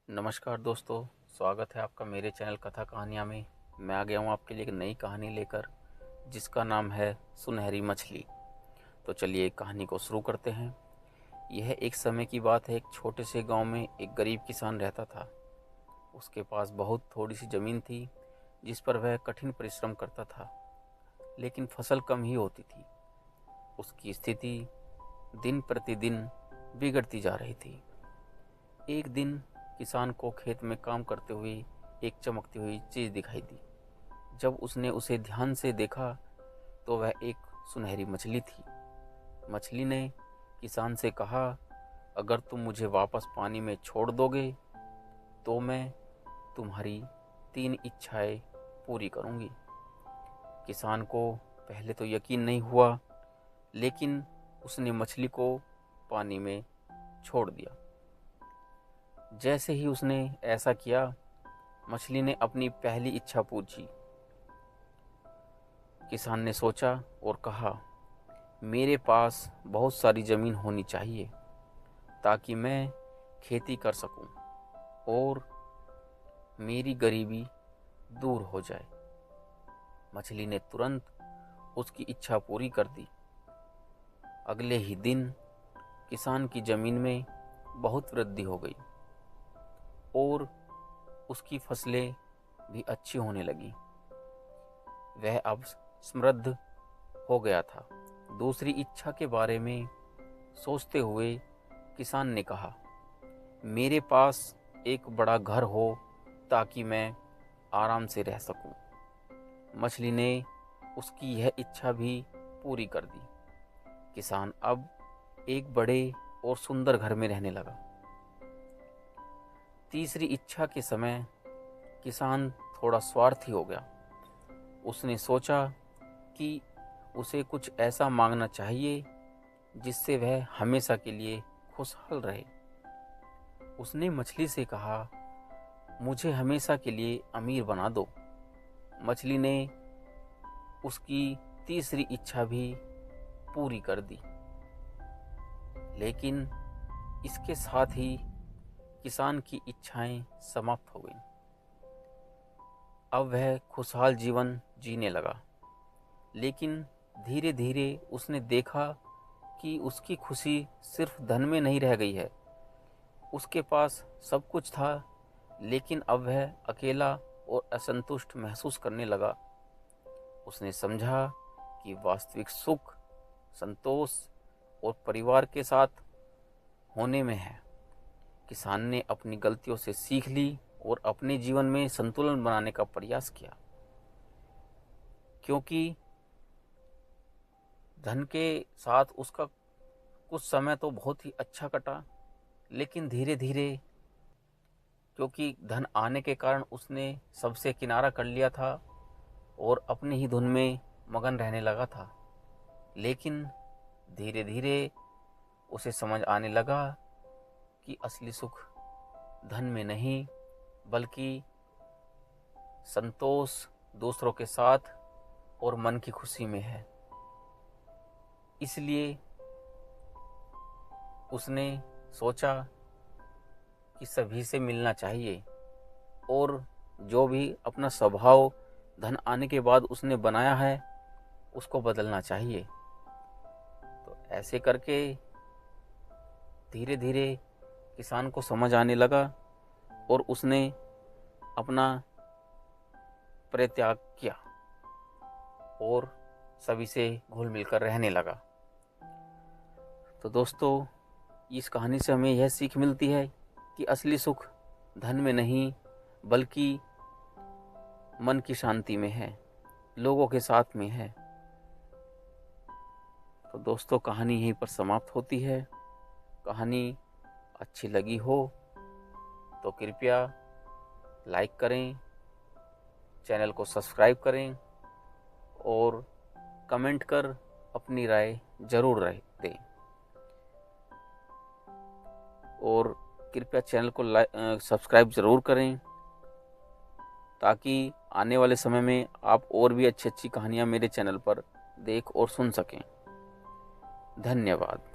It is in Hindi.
नमस्कार दोस्तों, स्वागत है आपका मेरे चैनल कथा कहानियाँ में। मैं आ गया हूँ आपके लिए एक नई कहानी लेकर, जिसका नाम है सुनहरी मछली। तो चलिए कहानी को शुरू करते हैं। यह एक समय की बात है। एक छोटे से गांव में एक गरीब किसान रहता था। उसके पास बहुत थोड़ी सी ज़मीन थी, जिस पर वह कठिन परिश्रम करता था, लेकिन फसल कम ही होती थी। उसकी स्थिति दिन प्रतिदिन बिगड़ती जा रही थी। एक दिन किसान को खेत में काम करते हुए एक चमकती हुई चीज़ दिखाई दी। जब उसने उसे ध्यान से देखा तो वह एक सुनहरी मछली थी। मछली ने किसान से कहा, अगर तुम मुझे वापस पानी में छोड़ दोगे तो मैं तुम्हारी 3 इच्छाएं पूरी करूंगी। किसान को पहले तो यकीन नहीं हुआ, लेकिन उसने मछली को पानी में छोड़ दिया। जैसे ही उसने ऐसा किया, मछली ने अपनी पहली इच्छा पूछी। किसान ने सोचा और कहा, मेरे पास बहुत सारी ज़मीन होनी चाहिए ताकि मैं खेती कर सकूं और मेरी गरीबी दूर हो जाए। मछली ने तुरंत उसकी इच्छा पूरी कर दी। अगले ही दिन किसान की ज़मीन में बहुत वृद्धि हो गई और उसकी फसलें भी अच्छी होने लगी। वह अब समृद्ध हो गया था। दूसरी इच्छा के बारे में सोचते हुए किसान ने कहा, मेरे पास एक बड़ा घर हो ताकि मैं आराम से रह सकूं। मछली ने उसकी यह इच्छा भी पूरी कर दी। किसान अब एक बड़े और सुंदर घर में रहने लगा। तीसरी इच्छा के समय किसान थोड़ा स्वार्थी हो गया। उसने सोचा कि उसे कुछ ऐसा मांगना चाहिए जिससे वह हमेशा के लिए खुशहाल रहे। उसने मछली से कहा, मुझे हमेशा के लिए अमीर बना दो। मछली ने उसकी तीसरी इच्छा भी पूरी कर दी, लेकिन इसके साथ ही किसान की इच्छाएं समाप्त हो गईं। अब वह खुशहाल जीवन जीने लगा, लेकिन धीरे धीरे उसने देखा कि उसकी खुशी सिर्फ धन में नहीं रह गई है। उसके पास सब कुछ था, लेकिन अब वह अकेला और असंतुष्ट महसूस करने लगा। उसने समझा कि वास्तविक सुख संतोष और परिवार के साथ होने में है। किसान ने अपनी गलतियों से सीख ली और अपने जीवन में संतुलन बनाने का प्रयास किया। क्योंकि धन के साथ उसका कुछ समय तो बहुत ही अच्छा कटा, लेकिन धीरे धीरे क्योंकि धन आने के कारण उसने सबसे किनारा कर लिया था और अपनी ही धुन में मगन रहने लगा था। लेकिन धीरे धीरे उसे समझ आने लगा कि असली सुख धन में नहीं, बल्कि संतोष दूसरों के साथ और मन की खुशी में है। इसलिए उसने सोचा कि सभी से मिलना चाहिए और जो भी अपना स्वभाव धन आने के बाद उसने बनाया है उसको बदलना चाहिए। तो ऐसे करके धीरे धीरे किसान को समझ आने लगा और उसने अपना परित्याग किया और सभी से घुल मिलकर रहने लगा। तो दोस्तों, इस कहानी से हमें यह सीख मिलती है कि असली सुख धन में नहीं, बल्कि मन की शांति में है, लोगों के साथ में है। तो दोस्तों, कहानी यहीं पर समाप्त होती है। कहानी अच्छी लगी हो तो कृपया लाइक करें, चैनल को सब्सक्राइब करें और कमेंट कर अपनी राय ज़रूर दें। और कृपया चैनल को सब्सक्राइब ज़रूर करें, ताकि आने वाले समय में आप और भी अच्छी अच्छी कहानियाँ मेरे चैनल पर देख और सुन सकें। धन्यवाद।